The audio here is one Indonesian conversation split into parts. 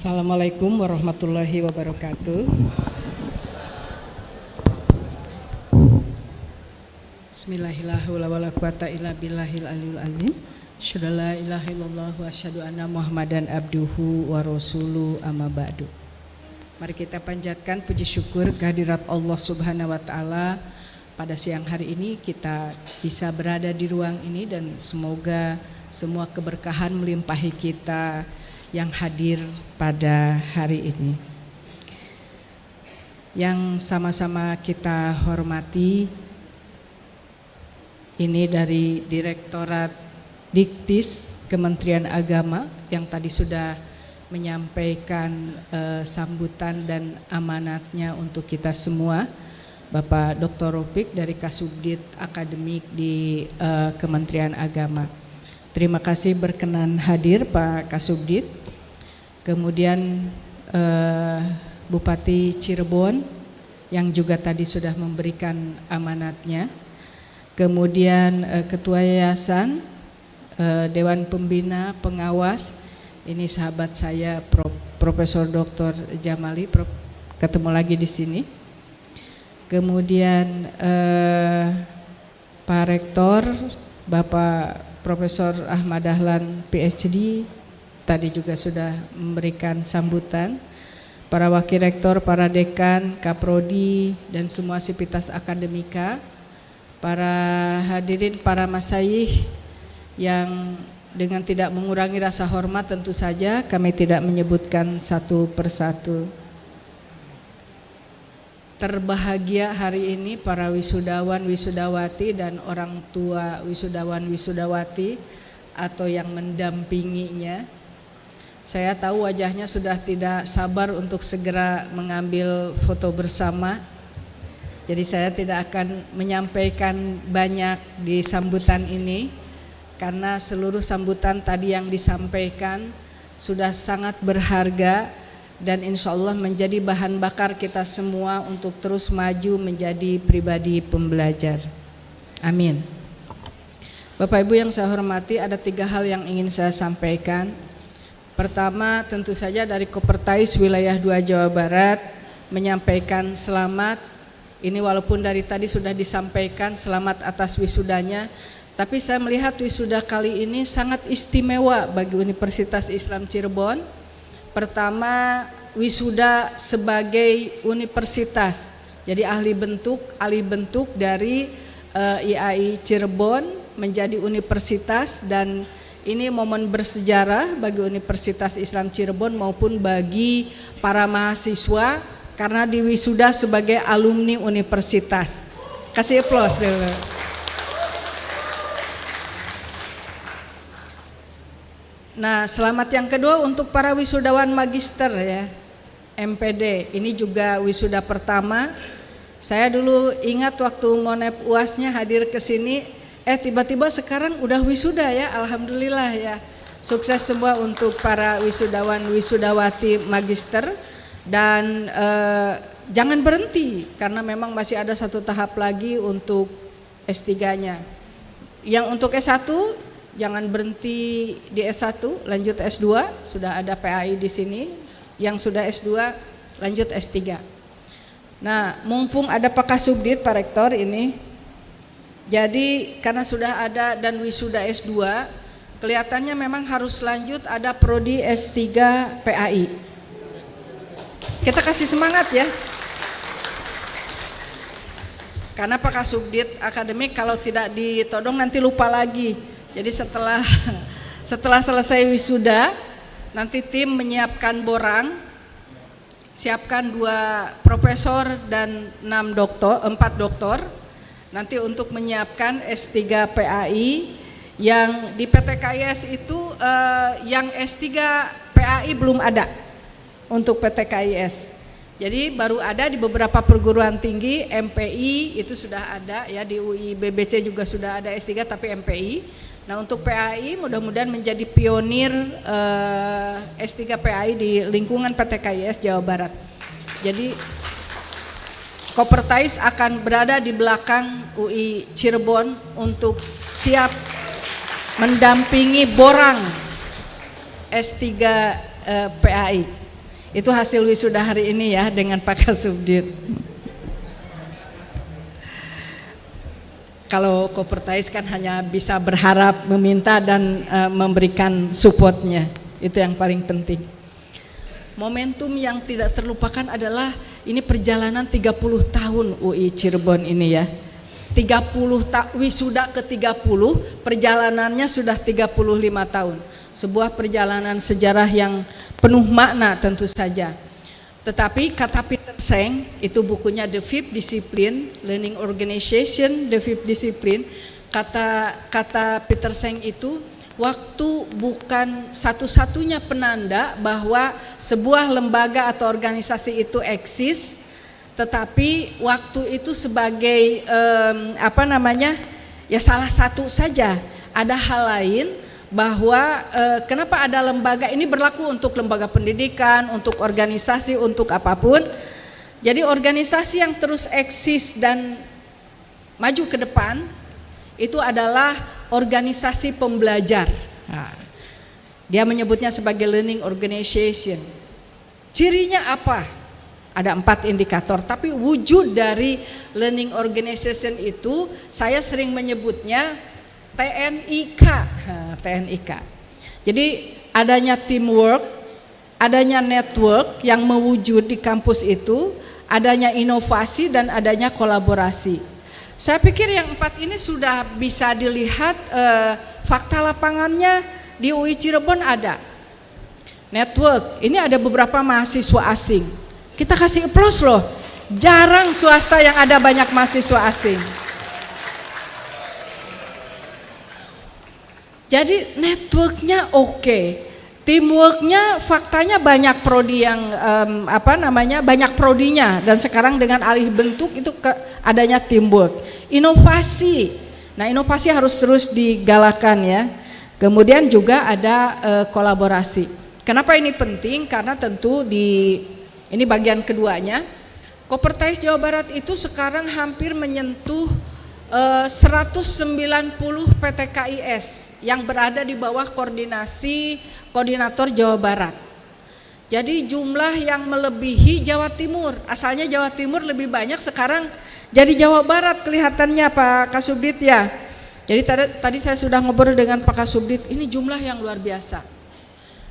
Assalamualaikum warahmatullahi wabarakatuh. Bismillahirrahmanirrahim. Asyhadu an la ilaha illallah wa asyhadu anna Muhammadan abduhu wa rasuluhu amma ba'du. Mari kita panjatkan puji syukur kehadirat Allah Subhanahu wa taala. Pada siang hari ini kita bisa berada di ruang ini dan semoga semua keberkahan melimpahi kita yang hadir pada hari ini. Yang sama-sama kita hormati, ini dari Direktorat Diktis Kementerian Agama yang tadi sudah menyampaikan sambutan dan amanatnya untuk kita semua. Bapak Dr. Rofik dari Kasubdit Akademik di Kementerian Agama. Terima kasih berkenan hadir Pak Kasubdit. Kemudian Bupati Cirebon yang juga tadi sudah memberikan amanatnya. Kemudian Ketua Yayasan, Dewan Pembina, Pengawas, ini sahabat saya Profesor Dr. Jamali, ketemu lagi di sini. Kemudian Pak Rektor, Bapak Profesor Ahmad Dahlan PhD, tadi juga sudah memberikan sambutan. Para Wakil Rektor, para Dekan, Kaprodi, dan semua sivitas akademika, para hadirin, para masyayikh yang dengan tidak mengurangi rasa hormat tentu saja kami tidak menyebutkan satu persatu. Terbahagia hari ini para wisudawan, wisudawati dan orang tua wisudawan, wisudawati atau yang mendampinginya. Saya tahu wajahnya sudah tidak sabar untuk segera mengambil foto bersama. Jadi saya tidak akan menyampaikan banyak di sambutan ini karena seluruh sambutan tadi yang disampaikan sudah sangat berharga dan insya Allah menjadi bahan bakar kita semua untuk terus maju menjadi pribadi pembelajar. Amin. Bapak Ibu yang saya hormati, ada 3 hal yang ingin saya sampaikan. Pertama, tentu saja dari Kopertais wilayah 2 Jawa Barat menyampaikan selamat. Ini walaupun dari tadi sudah disampaikan selamat atas wisudanya, tapi saya melihat wisuda kali ini sangat istimewa bagi Universitas Islam Cirebon. Pertama, wisuda sebagai universitas, jadi ahli bentuk dari IAI Cirebon menjadi universitas, dan ini momen bersejarah bagi Universitas Islam Cirebon maupun bagi para mahasiswa karena diwisuda sebagai alumni universitas. Kasih aplaus dulu. Nah, selamat yang kedua untuk para wisudawan magister ya, MPD. Ini juga wisuda pertama. Saya dulu ingat waktu Monep UASnya hadir ke sini, tiba-tiba sekarang udah wisuda ya, alhamdulillah ya. Sukses semua untuk para wisudawan, wisudawati magister dan jangan berhenti karena memang masih ada 1 tahap lagi untuk S3-nya. Yang untuk S1 jangan berhenti di S1, lanjut S2, sudah ada PAI di sini. Yang sudah S2 lanjut S3. Nah, mumpung ada Pak Kasubdit, Pak Rektor ini. Jadi karena sudah ada dan wisuda S2, kelihatannya memang harus lanjut ada prodi S3 PAI. Kita kasih semangat ya. Karena Pak Kasubdit akademik kalau tidak ditodong nanti lupa lagi. Jadi setelah selesai wisuda, nanti tim menyiapkan borang, siapkan 2 profesor dan 4 doktor, nanti untuk menyiapkan S3 PAI yang di PT KIS itu yang S3 PAI belum ada untuk PT KIS. Jadi baru ada di beberapa perguruan tinggi, MPI itu sudah ada ya, di UI BBC juga sudah ada S3 tapi MPI. Nah, untuk PAI mudah-mudahan menjadi pionir S3 PAI di lingkungan PT KIS Jawa Barat. Jadi Kopertais akan berada di belakang UI Cirebon untuk siap mendampingi borang S3 PAI. Itu hasil wisuda hari ini ya dengan Pak Kasubdit. Kalau Kopertais kan hanya bisa berharap, meminta dan memberikan supportnya. Itu yang paling penting. Momentum yang tidak terlupakan adalah ini perjalanan 30 tahun UI Cirebon ini ya. 30 wisuda ke-30, perjalanannya sudah 35 tahun. Sebuah perjalanan sejarah yang penuh makna tentu saja. Tetapi kata Peter Seng, itu bukunya The Fifth Discipline, Learning Organization, The Fifth Discipline, kata Peter Seng itu, waktu bukan satu-satunya penanda bahwa sebuah lembaga atau organisasi itu eksis, tetapi waktu itu sebagai ya salah satu saja. Ada hal lain bahwa kenapa ada lembaga ini berlaku untuk lembaga pendidikan, untuk organisasi, untuk apapun. Jadi organisasi yang terus eksis dan maju ke depan itu adalah organisasi pembelajar. Nah, dia menyebutnya sebagai learning organization. Cirinya apa? Ada 4 indikator, tapi wujud dari learning organization itu saya sering menyebutnya TNIK. TNIK. Jadi adanya teamwork, adanya network yang mewujud di kampus itu, adanya inovasi dan adanya kolaborasi. Saya pikir yang 4 ini sudah bisa dilihat fakta lapangannya di UI Cirebon ada. Network, ini ada beberapa mahasiswa asing. Kita kasih applause loh. Jarang swasta yang ada banyak mahasiswa asing. Jadi networknya oke, teamworknya faktanya banyak prodi yang banyak prodinya dan sekarang dengan alih bentuk itu adanya teamwork. Inovasi, nah inovasi harus terus digalakan ya. Kemudian juga ada kolaborasi. Kenapa ini penting? Karena tentu ini bagian keduanya. Kopertais Jawa Barat itu sekarang hampir menyentuh 190 PTKIS yang berada di bawah koordinasi koordinator Jawa Barat. Jadi jumlah yang melebihi Jawa Timur. Asalnya Jawa Timur lebih banyak, sekarang jadi Jawa Barat kelihatannya Pak Kasubdit ya. Jadi tadi saya sudah ngobrol dengan Pak Kasubdit, ini jumlah yang luar biasa.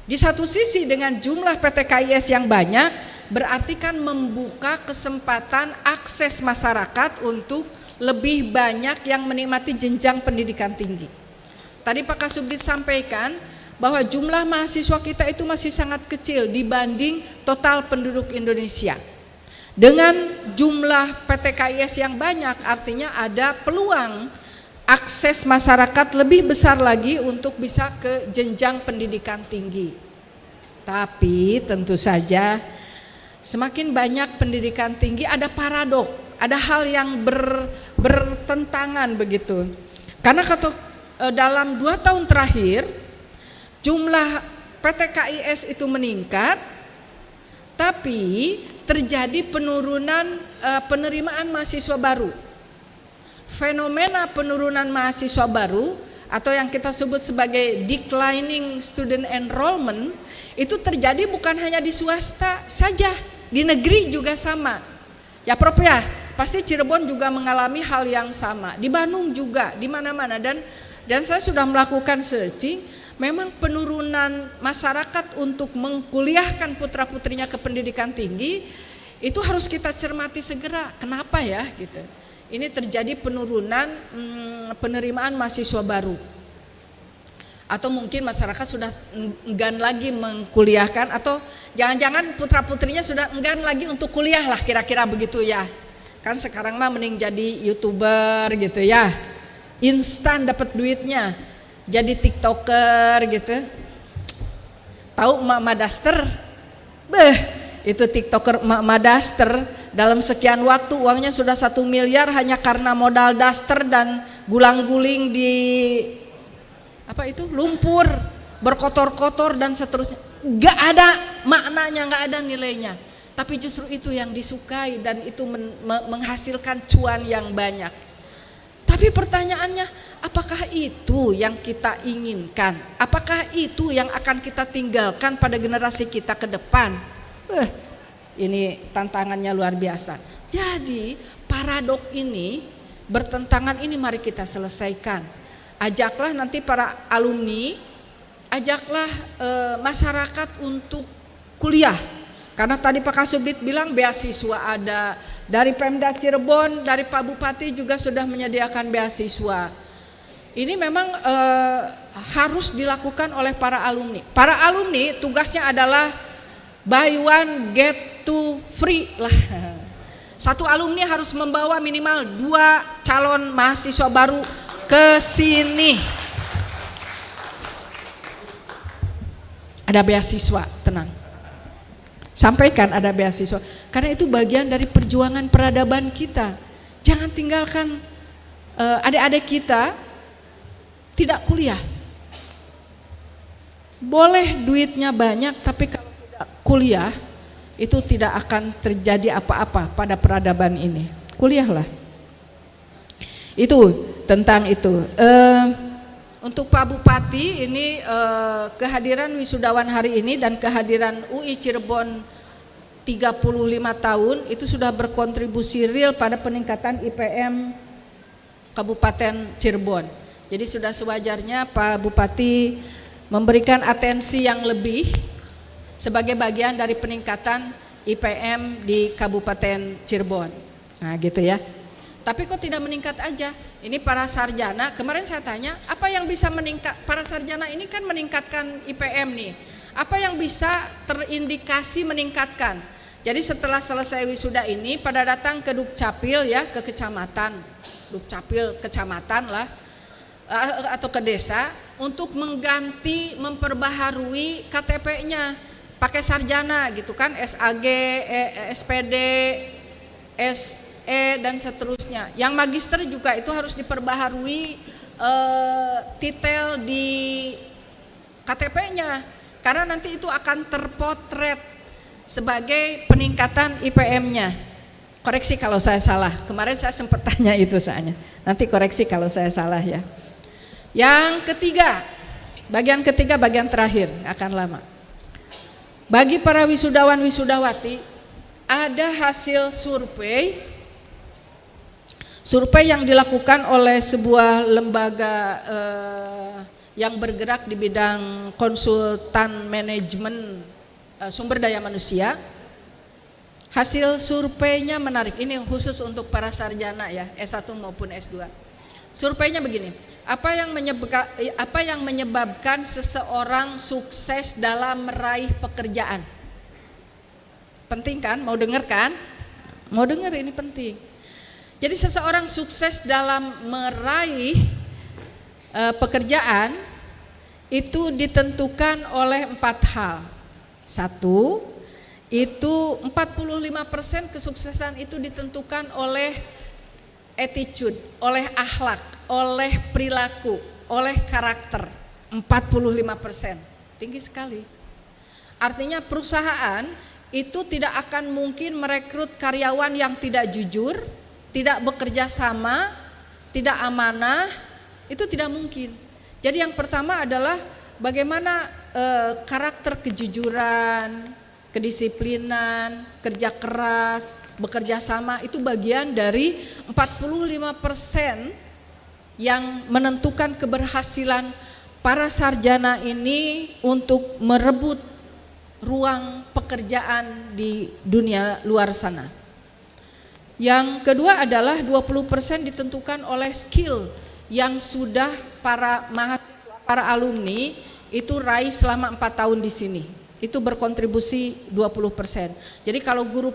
Di satu sisi dengan jumlah PTKIS yang banyak, berarti kan membuka kesempatan akses masyarakat untuk lebih banyak yang menikmati jenjang pendidikan tinggi. Tadi Pak Kasubdit sampaikan bahwa jumlah mahasiswa kita itu masih sangat kecil dibanding total penduduk Indonesia. Dengan jumlah PTKIS yang banyak, artinya ada peluang akses masyarakat lebih besar lagi untuk bisa ke jenjang pendidikan tinggi. Tapi tentu saja semakin banyak pendidikan tinggi ada paradok, ada hal yang bertentangan begitu. Karena dalam 2 tahun terakhir jumlah PTKIS itu meningkat, tapi terjadi penurunan penerimaan mahasiswa baru. Fenomena penurunan mahasiswa baru atau yang kita sebut sebagai declining student enrollment itu terjadi bukan hanya di swasta saja, di negeri juga sama. Ya Prof ya, pasti Cirebon juga mengalami hal yang sama. Di Bandung juga, di mana-mana dan saya sudah melakukan searching, memang penurunan masyarakat untuk mengkuliahkan putra-putrinya ke pendidikan tinggi itu harus kita cermati segera. Kenapa ya gitu? Ini terjadi penurunan penerimaan mahasiswa baru. Atau mungkin masyarakat sudah enggan lagi mengkuliahkan, atau jangan-jangan putra-putrinya sudah enggan lagi untuk kuliah lah, kira-kira begitu ya. Kan sekarang mah mending jadi YouTuber gitu ya. Instan dapat duitnya. Jadi TikToker gitu. Tahu Emak Madaster? Itu TikToker Emak Madaster dalam sekian waktu uangnya sudah 1 miliar hanya karena modal daster dan gulang-guling di lumpur, berkotor-kotor dan seterusnya. Gak ada maknanya, gak ada nilainya. Tapi justru itu yang disukai dan itu menghasilkan cuan yang banyak. Tapi pertanyaannya, apakah itu yang kita inginkan? Apakah itu yang akan kita tinggalkan pada generasi kita ke depan? Ini tantangannya luar biasa. Jadi paradok ini, bertentangan ini mari kita selesaikan. Ajaklah nanti para alumni, ajaklah masyarakat untuk kuliah. Karena tadi Pak Kasubdit bilang beasiswa ada, dari Pemda Cirebon, dari Pak Bupati juga sudah menyediakan beasiswa. Ini memang harus dilakukan oleh para alumni. Para alumni tugasnya adalah buy one get two free lah. Satu alumni harus membawa minimal 2 calon mahasiswa baru ke sini. Ada beasiswa, tenang. Sampaikan ada beasiswa, karena itu bagian dari perjuangan peradaban kita. Jangan tinggalkan adik-adik kita tidak kuliah. Boleh duitnya banyak, tapi kalau tidak kuliah itu tidak akan terjadi apa-apa pada peradaban ini. Kuliahlah. Itu tentang itu. Untuk Pak Bupati ini kehadiran wisudawan hari ini dan kehadiran UI Cirebon 35 tahun itu sudah berkontribusi real pada peningkatan IPM Kabupaten Cirebon. Jadi sudah sewajarnya Pak Bupati memberikan atensi yang lebih sebagai bagian dari peningkatan IPM di Kabupaten Cirebon. Nah gitu ya. Tapi kok tidak meningkat aja? Ini para sarjana, kemarin saya tanya, apa yang bisa meningkat? Para sarjana ini kan meningkatkan IPM nih. Apa yang bisa terindikasi meningkatkan? Jadi setelah selesai wisuda ini, pada datang ke Dukcapil ya, ke kecamatan, Dukcapil kecamatan lah, atau ke desa, untuk mengganti, memperbaharui KTP-nya, pakai sarjana gitu kan, SAG, SPD, dan seterusnya. Yang magister juga itu harus diperbaharui titel di KTP-nya, karena nanti itu akan terpotret sebagai peningkatan IPM-nya. Koreksi kalau saya salah. Kemarin saya sempat tanya itu soalnya. Nanti koreksi kalau saya salah ya. Yang ketiga, bagian terakhir akan lama. Bagi para wisudawan wisudawati, ada hasil survei yang dilakukan oleh sebuah lembaga yang bergerak di bidang konsultan manajemen sumber daya manusia. Hasil surveinya menarik, ini khusus untuk para sarjana ya, S1 maupun S2. Surveinya begini, apa yang menyebabkan seseorang sukses dalam meraih pekerjaan? Penting kan? Mau denger kan? Mau denger, ini penting. Jadi seseorang sukses dalam meraih pekerjaan itu ditentukan oleh 4 hal. 1, itu 45% kesuksesan itu ditentukan oleh attitude, oleh akhlak, oleh perilaku, oleh karakter. 45%, tinggi sekali. Artinya perusahaan itu tidak akan mungkin merekrut karyawan yang tidak jujur, tidak bekerja sama, tidak amanah, itu tidak mungkin. Jadi yang pertama adalah bagaimana karakter kejujuran, kedisiplinan, kerja keras, bekerja sama, itu bagian dari 45% yang menentukan keberhasilan para sarjana ini untuk merebut ruang pekerjaan di dunia luar sana. Yang kedua adalah 20% ditentukan oleh skill yang sudah para mahasiswa, para alumni itu raih selama 4 tahun di sini. Itu berkontribusi 20%. Jadi kalau guru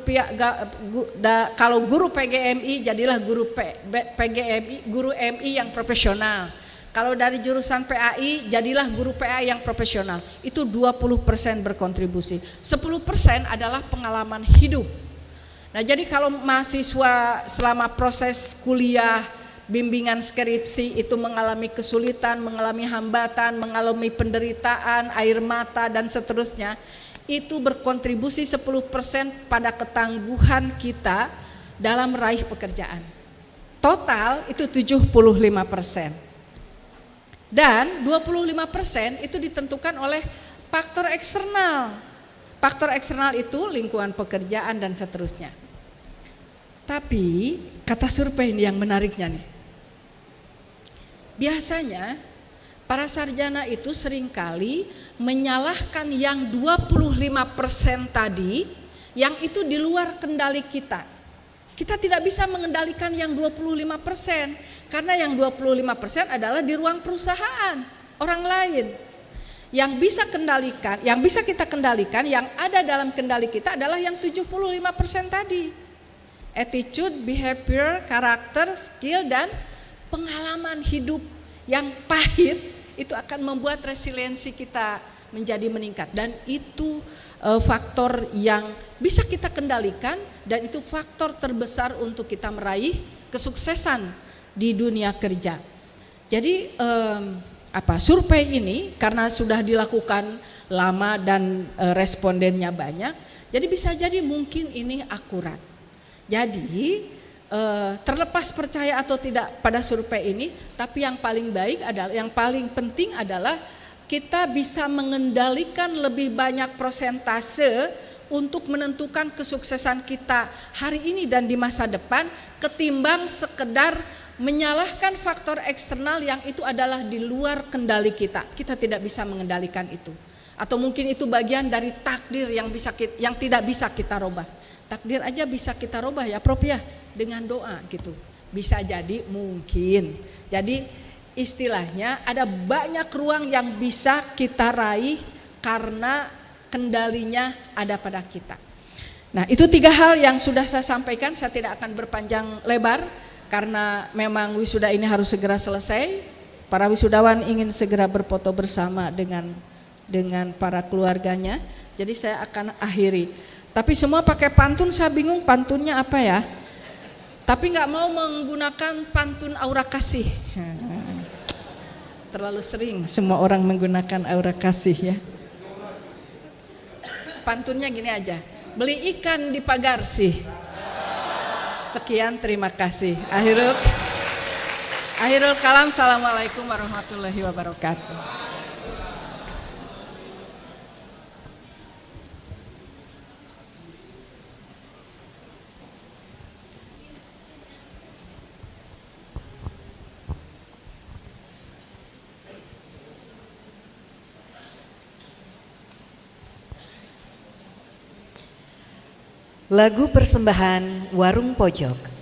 PGMI jadilah guru MI yang profesional. Kalau dari jurusan PAI jadilah guru PA yang profesional. Itu 20% berkontribusi. 10% adalah pengalaman hidup. Nah, jadi kalau mahasiswa selama proses kuliah, bimbingan skripsi itu mengalami kesulitan, mengalami hambatan, mengalami penderitaan, air mata dan seterusnya, itu berkontribusi 10% pada ketangguhan kita dalam meraih pekerjaan. Total itu 75%. Dan 25% itu ditentukan oleh faktor eksternal. Faktor eksternal itu lingkungan pekerjaan dan seterusnya. Tapi kata survei ini yang menariknya nih. Biasanya para sarjana itu seringkali menyalahkan yang 25% tadi, yang itu di luar kendali kita. Kita tidak bisa mengendalikan yang 25%, karena yang 25% adalah di ruang perusahaan, orang lain. Yang bisa kita kendalikan, yang ada dalam kendali kita adalah yang 75% tadi. Attitude, behavior, karakter, skill, dan pengalaman hidup yang pahit itu akan membuat resiliensi kita menjadi meningkat. Dan itu faktor yang bisa kita kendalikan, dan itu faktor terbesar untuk kita meraih kesuksesan di dunia kerja. Jadi survei ini karena sudah dilakukan lama dan respondennya banyak, jadi bisa jadi mungkin ini akurat. Jadi terlepas percaya atau tidak pada survei ini, tapi yang paling baik adalah, yang paling penting adalah kita bisa mengendalikan lebih banyak persentase untuk menentukan kesuksesan kita hari ini dan di masa depan, ketimbang sekedar menyalahkan faktor eksternal yang itu adalah di luar kendali kita. Kita tidak bisa mengendalikan itu. Atau mungkin itu bagian dari takdir yang tidak bisa kita rubah. Takdir aja bisa kita rubah ya Prof ya, dengan doa gitu. Bisa jadi mungkin. Jadi istilahnya ada banyak ruang yang bisa kita raih karena kendalinya ada pada kita. Nah, itu 3 hal yang sudah saya sampaikan. Saya tidak akan berpanjang lebar karena memang wisuda ini harus segera selesai. Para wisudawan ingin segera berfoto bersama dengan para keluarganya. Jadi saya akan akhiri. Tapi semua pakai pantun, saya bingung pantunnya apa ya. Tapi nggak mau menggunakan pantun aura kasih. Terlalu sering semua orang menggunakan aura kasih ya. Pantunnya gini aja, beli ikan di pagar sih. Sekian, terima kasih. Akhirul kalam, assalamualaikum warahmatullahi wabarakatuh. Lagu persembahan Warung Pojok.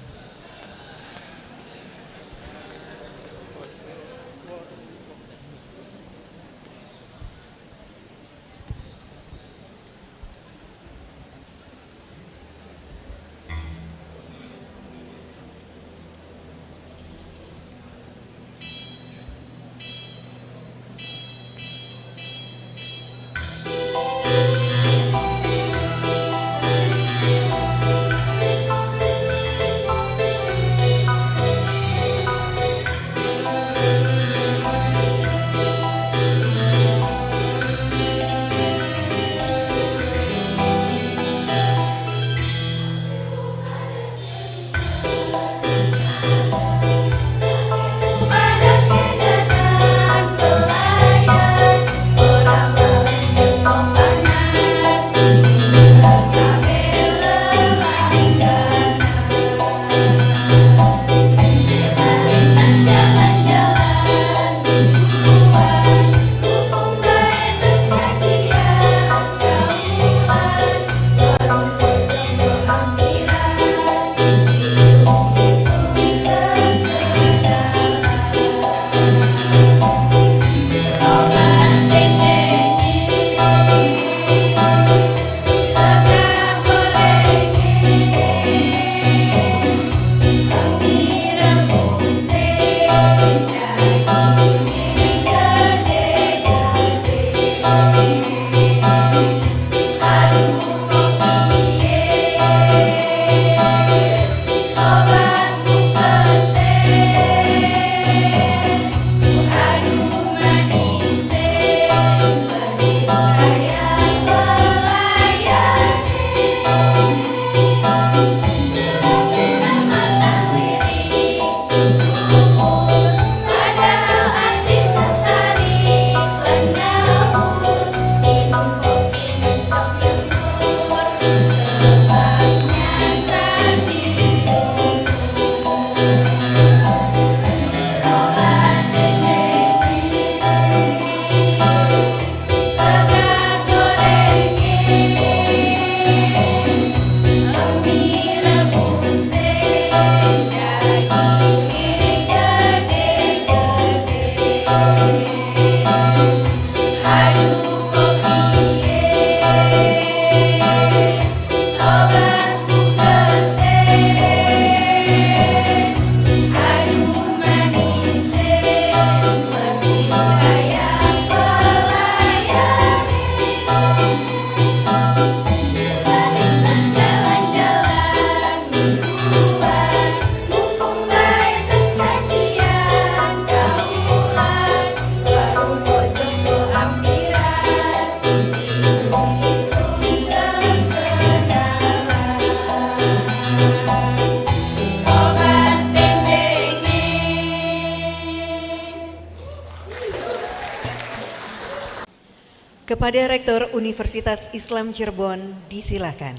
Kepada Rektor Universitas Islam Cirebon, disilakan.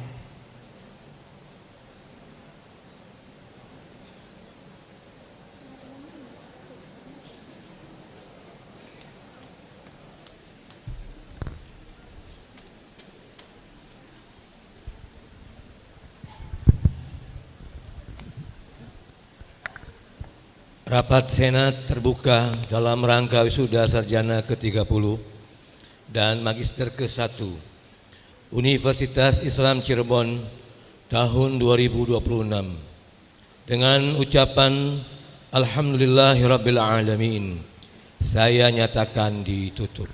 Rapat Senat terbuka dalam rangka wisuda sarjana ke-30 dan magister ke-1 Universitas Islam Cirebon tahun 2026 dengan ucapan Alhamdulillahirabbil alamin. Saya nyatakan ditutup.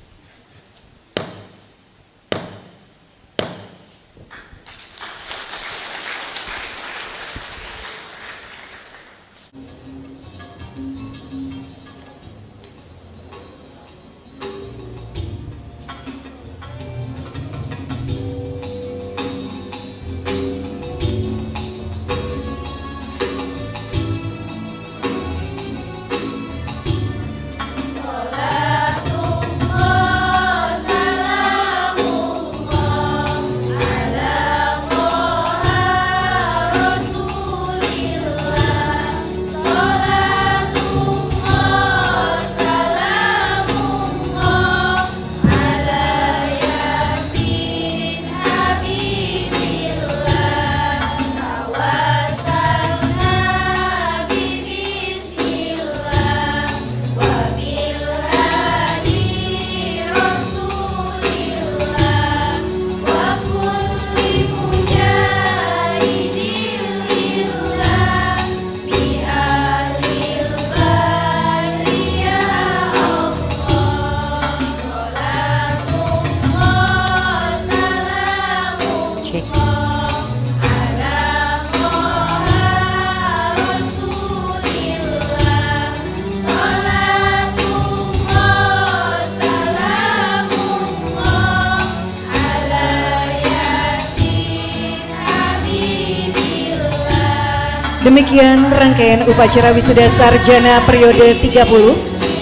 Demikian rangkaian upacara wisuda sarjana periode 30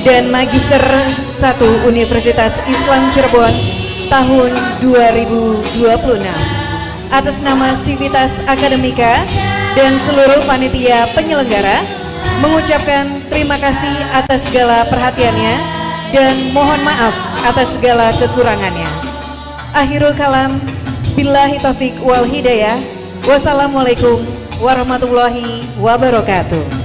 dan magister 1 Universitas Islam Cirebon tahun 2026. Atas nama Sivitas Akademika dan seluruh panitia penyelenggara mengucapkan terima kasih atas segala perhatiannya dan mohon maaf atas segala kekurangannya. Akhirul kalam, billahi taufik wal hidayah. Wassalamualaikum warahmatullahi wabarakatuh.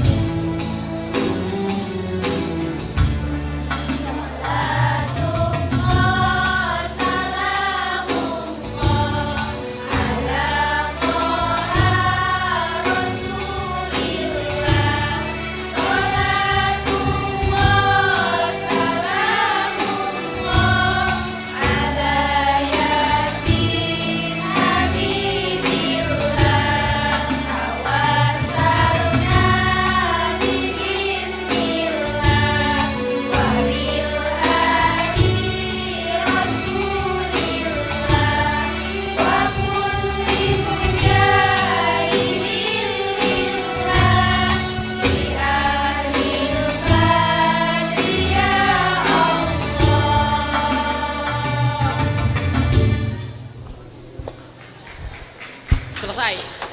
Selesai.